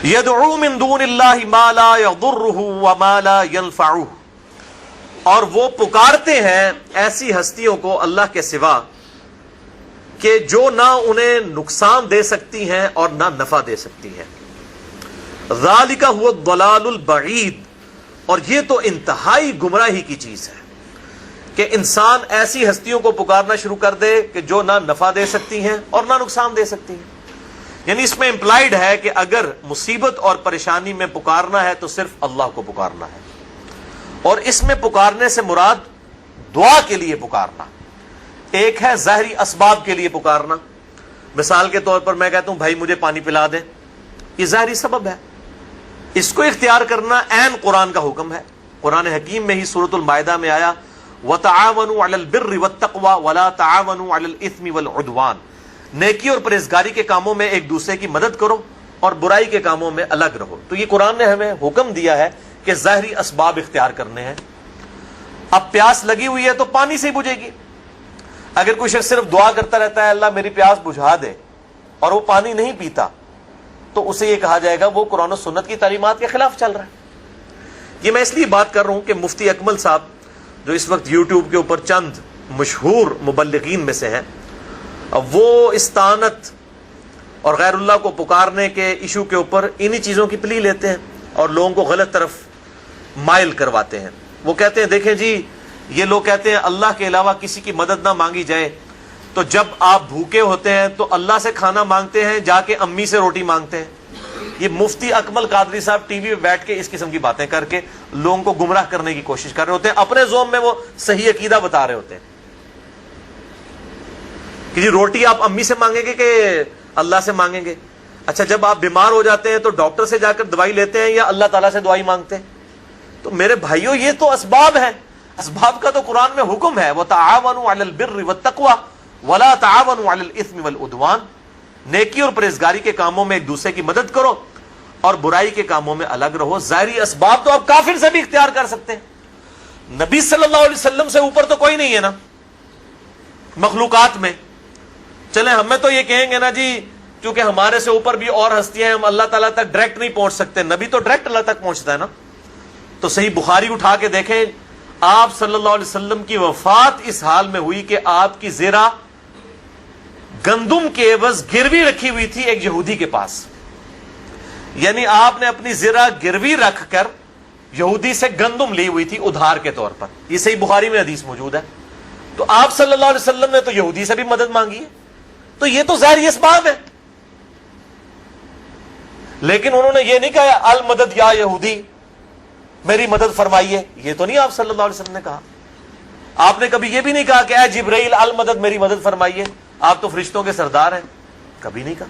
یدعو من دون اللہ ما لا یضرہ وما لا ینفعہ، اور وہ پکارتے ہیں ایسی ہستیوں کو اللہ کے سوا کہ جو نہ انہیں نقصان دے سکتی ہیں اور نہ نفع دے سکتی ہیں. ذالک هو الضلال البعید، اور یہ تو انتہائی گمراہی کی چیز ہے کہ انسان ایسی ہستیوں کو پکارنا شروع کر دے کہ جو نہ نفع دے سکتی ہیں اور نہ نقصان دے سکتی ہیں. یعنی اس میں امپلائیڈ ہے کہ اگر مصیبت اور پریشانی میں پکارنا ہے تو صرف اللہ کو پکارنا ہے، اور اس میں پکارنے سے مراد دعا کے لیے پکارنا. ایک ہے ظاہری اسباب کے لیے پکارنا، مثال کے طور پر میں کہتا ہوں بھائی مجھے پانی پلا دیں، یہ ظاہری سبب ہے. اس کو اختیار کرنا عین قرآن کا حکم ہے. قرآن حکیم میں ہی سورۃ المائدہ میں آیا وَتَعَاوَنُوا عَلَى الْبِرِّ وَالتَّقْوَى وَلَا تَعَاوَنُوا عَلَى الْإِثْمِ وَالْعُدْوَانِ، نیکی اور پرہیزگاری کے کاموں میں ایک دوسرے کی مدد کرو اور برائی کے کاموں میں الگ رہو. تو یہ قرآن نے ہمیں حکم دیا ہے کہ ظاہری اسباب اختیار کرنے ہیں. اب پیاس لگی ہوئی ہے تو پانی سے ہی بجھے گی. اگر کوئی شخص صرف دعا کرتا رہتا ہے اللہ میری پیاس بجھا دے اور وہ پانی نہیں پیتا تو اسے یہ کہا جائے گا وہ قرآن و سنت کی تعلیمات کے خلاف چل رہا ہے. یہ میں اس لیے بات کر رہا ہوں کہ مفتی اکمل صاحب جو اس وقت یوٹیوب کے اوپر چند مشہور مبلغین میں سے ہیں، وہ استعانت اور غیر اللہ کو پکارنے کے ایشو کے اوپر انہی چیزوں کی پلی لیتے ہیں اور لوگوں کو غلط طرف مائل کرواتے ہیں. وہ کہتے ہیں دیکھیں جی یہ لوگ کہتے ہیں اللہ کے علاوہ کسی کی مدد نہ مانگی جائے، تو جب آپ بھوکے ہوتے ہیں تو اللہ سے کھانا مانگتے ہیں جا کے امی سے روٹی مانگتے ہیں. یہ مفتی اکمل قادری صاحب ٹی وی پہ بیٹھ کے اس قسم کی باتیں کر کے لوگوں کو گمراہ کرنے کی کوشش کر رہے ہوتے ہیں. اپنے زوم میں وہ صحیح عقیدہ بتا رہے ہوتے ہیں کہ جی روٹی آپ امی سے مانگیں گے کہ اللہ سے مانگیں گے. اچھا جب آپ بیمار ہو جاتے ہیں تو ڈاکٹر سے جا کر دوائی لیتے ہیں یا اللہ تعالیٰ سے دعائی مانگتے ہیں؟ تو میرے بھائیوں یہ تو اسباب ہیں. اسباب کا تو قرآن میں حکم ہے وَتَعَاوَنُوا عَلَى الْبِرِّ وَالتَّقْوَى وَلَا تَعَاوَنُوا عَلَى الْإِثْمِ وَالْعُدْوَانِ، نیکی اور پرہیزگاری کے کاموں میں ایک دوسرے کی مدد کرو اور برائی کے کاموں میں الگ رہو. ظاہری اسباب تو آپ کافر سے بھی اختیار کر سکتے ہیں. نبی صلی اللہ علیہ وسلم سے اوپر تو کوئی نہیں ہے نا مخلوقات میں. چلیں ہمیں تو یہ کہیں گے نا جی کیونکہ ہمارے سے اوپر بھی اور ہستیاں ہیں، ہم اللہ تعالیٰ تک ڈائریکٹ نہیں پہنچ سکتے. نبی تو ڈائریکٹ اللہ تک پہنچتا ہے نا. تو صحیح بخاری اٹھا کے دیکھیں آپ صلی اللہ علیہ وسلم کی وفات اس حال میں ہوئی کہ آپ کی زرہ گندم کے عوض گروی رکھی ہوئی تھی ایک یہودی کے پاس. یعنی آپ نے اپنی زرہ گروی رکھ کر یہودی سے گندم لی ہوئی تھی ادھار کے طور پر. یہ صحیح بخاری میں حدیث موجود ہے. تو آپ صلی اللہ علیہ وسلم نے تو یہودی سے بھی مدد مانگی ہے. تو یہ تو ظاہری اسباب ہے. لیکن انہوں نے یہ نہیں کہا المدد یا یہودی میری مدد فرمائیے، یہ تو نہیں آپ صلی اللہ علیہ وسلم نے کہا. آپ نے کبھی یہ بھی نہیں کہا کہ اے جبرائیل المدد میری مدد فرمائیے، آپ تو فرشتوں کے سردار ہیں، کبھی نہیں کہا.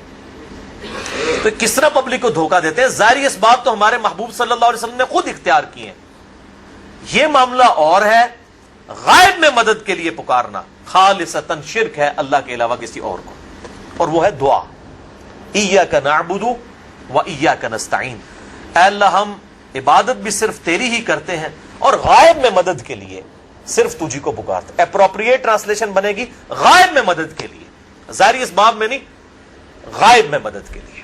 تو کس طرح پبلک کو دھوکہ دیتے ہیں. ظاہری اسباب تو ہمارے محبوب صلی اللہ علیہ وسلم نے خود اختیار کیے ہیں. یہ معاملہ اور ہے غائب میں مدد کے لیے پکارنا خالصتاً شرک ہے اللہ کے علاوہ کسی اور کو، اور وہ ہے دعا. ایاک نعبد و ایاک نستعین، اے اللہ ہم عبادت بھی صرف تیری ہی کرتے ہیں اور غائب میں مدد کے لیے صرف تجھی کو پکارتے. اپروپریٹ ٹرانسلیشن بنے گی غائب میں مدد کے لیے، ظاہری اسباب میں نہیں، غائب میں مدد کے لیے.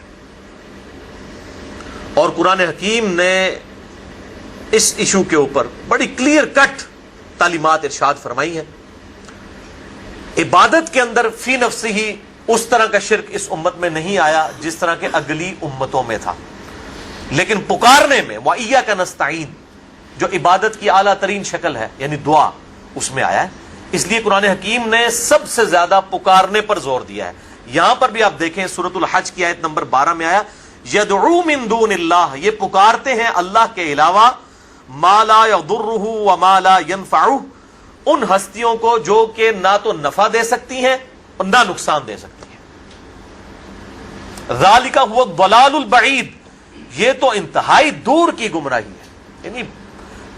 اور قرآن حکیم نے اس ایشو کے اوپر بڑی کلیئر کٹ تعلیمات ارشاد فرمائی ہیں. عبادت کے اندر فی نفسی ہی اس طرح کا شرک اس امت میں نہیں آیا جس طرح کے اگلی امتوں میں تھا، لیکن پکارنے میں وَإِيَّاكَ نَسْتَعِينُ جو عبادت کی اعلیٰ ترین شکل ہے یعنی دعا، اس میں آیا ہے. اس لیے قرآن حکیم نے سب سے زیادہ پکارنے پر زور دیا ہے. یہاں پر بھی آپ دیکھیں سورۃ الحج کی آیت نمبر 12 میں آیا یدعو من دون اللہ، یہ پکارتے ہیں اللہ کے علاوہ ما لا یضرہ وما لا ینفعہ، ان ہستیوں کو جو کہ نہ تو نفع دے سکتی ہیں اور نہ نقصان دے سکتی ہیں. ذالک هو الضلال البعید، یہ تو انتہائی دور کی گمراہی ہے. یعنی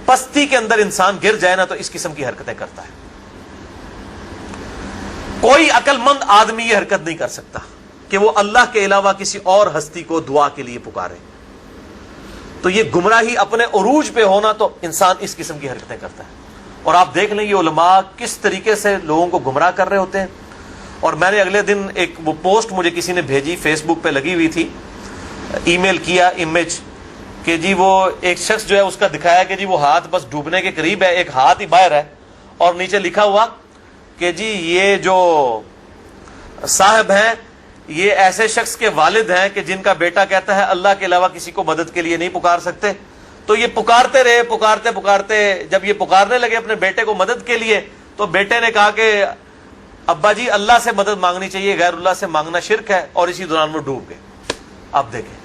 پستی کے اندر انسان گر جائے نا تو اس قسم کی حرکتیں کرتا ہے. کوئی عقل مند آدمی یہ حرکت نہیں کر سکتا کہ وہ اللہ کے علاوہ کسی اور ہستی کو دعا کے لیے پکارے. تو یہ گمراہی اپنے عروج پہ ہونا تو انسان اس قسم کی حرکتیں کرتا ہے. اور آپ دیکھ لیں یہ علماء کس طریقے سے لوگوں کو گمراہ کر رہے ہوتے ہیں. اور میں نے اگلے دن ایک وہ پوسٹ مجھے کسی نے بھیجی، فیس بک پہ لگی ہوئی تھی، ای میل کیا امیج کہ جی وہ ایک شخص جو ہے اس کا دکھایا کہ جی وہ ہاتھ بس ڈوبنے کے قریب ہے، ایک ہاتھ ہی باہر ہے، اور نیچے لکھا ہوا کہ جی یہ جو صاحب ہیں یہ ایسے شخص کے والد ہیں کہ جن کا بیٹا کہتا ہے اللہ کے علاوہ کسی کو مدد کے لیے نہیں پکار سکتے. تو یہ پکارتے رہے، پکارتے پکارتے جب یہ پکارنے لگے اپنے بیٹے کو مدد کے لیے، تو بیٹے نے کہا کہ ابا جی اللہ سے مدد مانگنی چاہیے، غیر اللہ سے مانگنا شرک ہے، اور اسی دوران وہ ڈوب گئے. اب دیکھیں،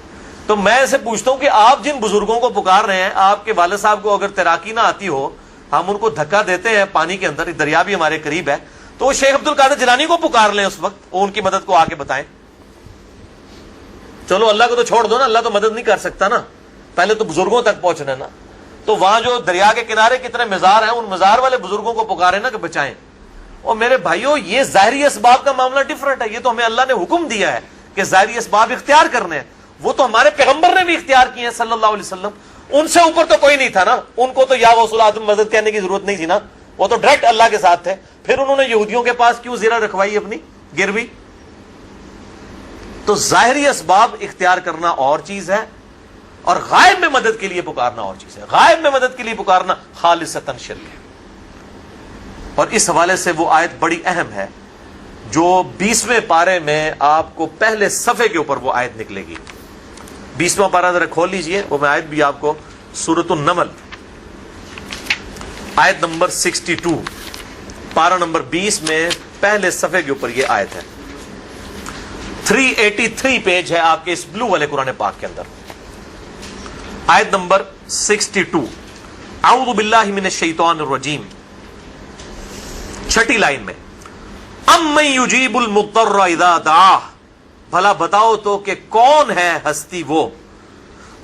تو میں اسے پوچھتا ہوں کہ آپ جن بزرگوں کو پکار رہے ہیں، آپ کے والد صاحب کو اگر تیراکی نہ آتی ہو، ہم ان کو دھکا دیتے ہیں پانی کے اندر، دریا بھی ہمارے قریب ہے، تو وہ شیخ عبد القادر جیلانی کو پکار لیں اس وقت، وہ ان کی مدد کو آ کے بتائیں. چلو اللہ کو تو چھوڑ دو نا، اللہ تو مدد نہیں کر سکتا نا، پہلے تو بزرگوں تک پہنچنا نا. تو وہاں جو دریا کے کنارے کتنے مزار ہیں، ان مزار والے بزرگوں کو پکارے نا کہ بچائیں. اور میرے بھائیوں، یہ ظاہری اسباب کا معاملہ ڈیفرنٹ ہے. یہ تو ہمیں اللہ نے حکم دیا ہے کہ ظاہری اسباب اختیار کرنے ہیں، وہ تو ہمارے پیغمبر نے بھی اختیار کیے ہیں صلی اللہ علیہ وسلم. ان سے اوپر تو کوئی نہیں تھا نا، ان کو تو یا غوث العظم مدد کہنے کی ضرورت نہیں تھی نا، وہ تو ڈائریکٹ اللہ کے ساتھ تھے. پھر انہوں نے یہودیوں کے پاس کیوں زیرہ رکھوائی اپنی گروی؟ تو ظاہری اسباب اختیار کرنا اور چیز ہے، اور غائب میں مدد کے لیے پکارنا اور چیز ہے. غائب میں مدد کے لیے پکارنا خالصتاً شرک ہے. اور اس حوالے سے وہ آیت بڑی اہم ہے جو 20ویں پارے میں آپ کو پہلے صفحے کے اوپر وہ آیت نکلے گی. 20واں پارہ ذرا کھول لیجئے، وہ میں آیت بھی آپ کو سورۃ النمل آیت نمبر 62 پارہ نمبر 20 میں پہلے صفحے کے اوپر یہ آیت ہے. 383 پیج ہے آپ کے اس بلو والے قرآن پاک کے اندر. آیت نمبر 62، اعوذ باللہ من الشیطان الرجیم، چھٹی لائن میں، امن یجیب المضطر اذا دعاہ، بھلا بتاؤ تو کہ کون ہے ہستی وہ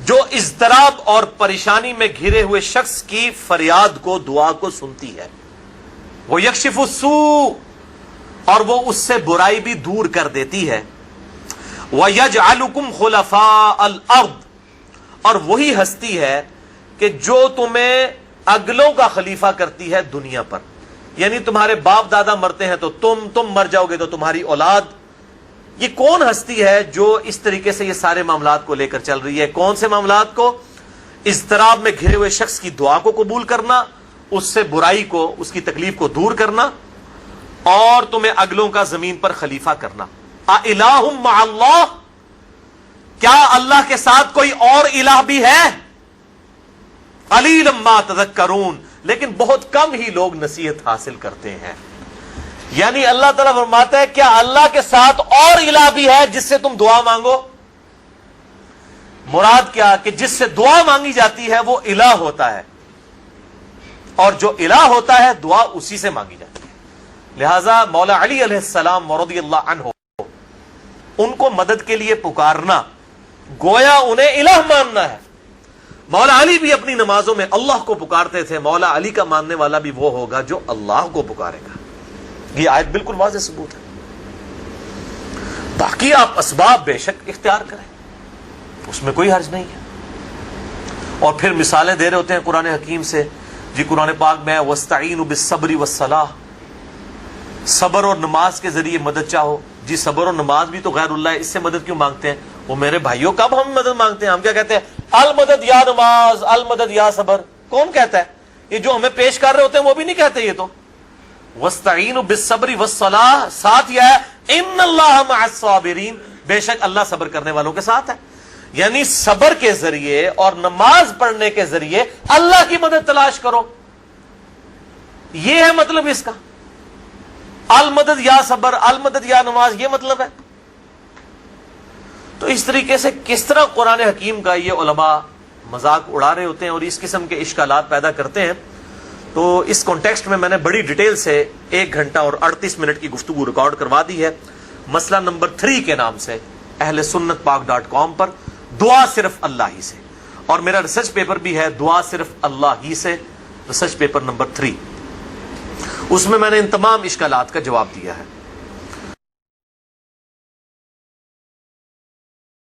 جو اضطراب اور پریشانی میں گھرے ہوئے شخص کی فریاد کو، دعا کو سنتی ہے. وہ یکشف السوء، اور وہ اس سے برائی بھی دور کر دیتی ہے. وَيَجْعَلُكُمْ خُلَفَاءَ الْأَرْضِ، اور وہی ہستی ہے کہ جو تمہیں اگلوں کا خلیفہ کرتی ہے دنیا پر. یعنی تمہارے باپ دادا مرتے ہیں تو تم مر جاؤ گے تو تمہاری اولاد. یہ کون ہستی ہے جو اس طریقے سے یہ سارے معاملات کو لے کر چل رہی ہے؟ کون سے معاملات کو؟ اضطراب میں گھرے ہوئے شخص کی دعا کو قبول کرنا، اس سے برائی کو، اس کی تکلیف کو دور کرنا، اور تمہیں اگلوں کا زمین پر خلیفہ کرنا. اِلَٰهٌ مَّعَ اللَّهِ، کیا اللہ کے ساتھ کوئی اور الہ بھی ہے؟ قَلِيلًا مَّا تَذَكَّرُونَ، لیکن بہت کم ہی لوگ نصیحت حاصل کرتے ہیں. یعنی اللہ تعالیٰ فرماتا ہے کیا اللہ کے ساتھ اور الہ بھی ہے جس سے تم دعا مانگو؟ مراد کیا کہ جس سے دعا مانگی جاتی ہے وہ الہ ہوتا ہے، اور جو الہ ہوتا ہے دعا اسی سے مانگی جاتی ہے. لہذا مولا علی علیہ السلام رضی اللہ عنہ، ان کو مدد کے لیے پکارنا گویا انہیں الہ ماننا ہے. مولا علی بھی اپنی نمازوں میں اللہ کو پکارتے تھے. مولا علی کا ماننے والا بھی وہ ہوگا جو اللہ کو پکارے گا. یہ آیت بالکل واضح ثبوت ہے. باقی آپ اسباب بے شک اختیار کریں، اس میں کوئی حرج نہیں ہے. اور پھر مثالیں دے رہے ہوتے ہیں قرآن حکیم سے. جی قرآن پاک میں وَاسْتَعِينُوا بِالصَّبْرِ وَالصَّلَاةِ، صبر اور نماز کے ذریعے مدد چاہو. جی صبر اور نماز بھی تو غیر اللہ ہے، اس سے مدد کیوں مانگتے ہیں؟ وہ میرے بھائیوں کب ہم مدد مانگتے ہیں؟ ہم کیا کہتے ہیں؟ المدد یا نماز، المدد یا صبر. کون کہتا ہے؟ یہ جو ہمیں پیش کر رہے ہوتے ہیں وہ بھی نہیں کہتے. یہ تو وَاسْتَعِينُوا بِالصَّبْرِ وَالصَّلَاةِ، ساتھ یہ ہے اِنَّ اللَّهَ مَعَ الصَّابِرِينَ، بے شک اللہ صبر کرنے والوں کے ساتھ ہے. یعنی صبر کے ذریعے اور نماز پڑھنے کے ذریعے اللہ کی مدد تلاش کرو. یہ ہے مطلب اس کا. المدد یا صبر، المدد یا نماز، یہ مطلب ہے. تو اس طریقے سے کس طرح قرآن حکیم کا یہ علماء مذاق اڑا رہے ہوتے ہیں اور اس قسم کے اشکالات پیدا کرتے ہیں. تو اس کانٹیکسٹ میں نے بڑی ڈیٹیل سے 1 گھنٹہ اور 38 منٹ کی گفتگو ریکارڈ کروا دی ہے مسئلہ نمبر 3 کے نام سے اہل سنت پاک.com پر، دعا صرف اللہ ہی سے. اور میرا ریسرچ پیپر بھی ہے دعا صرف اللہ ہی سے، ریسرچ پیپر نمبر 3. اس میں نے ان تمام اشکالات کا جواب دیا ہے.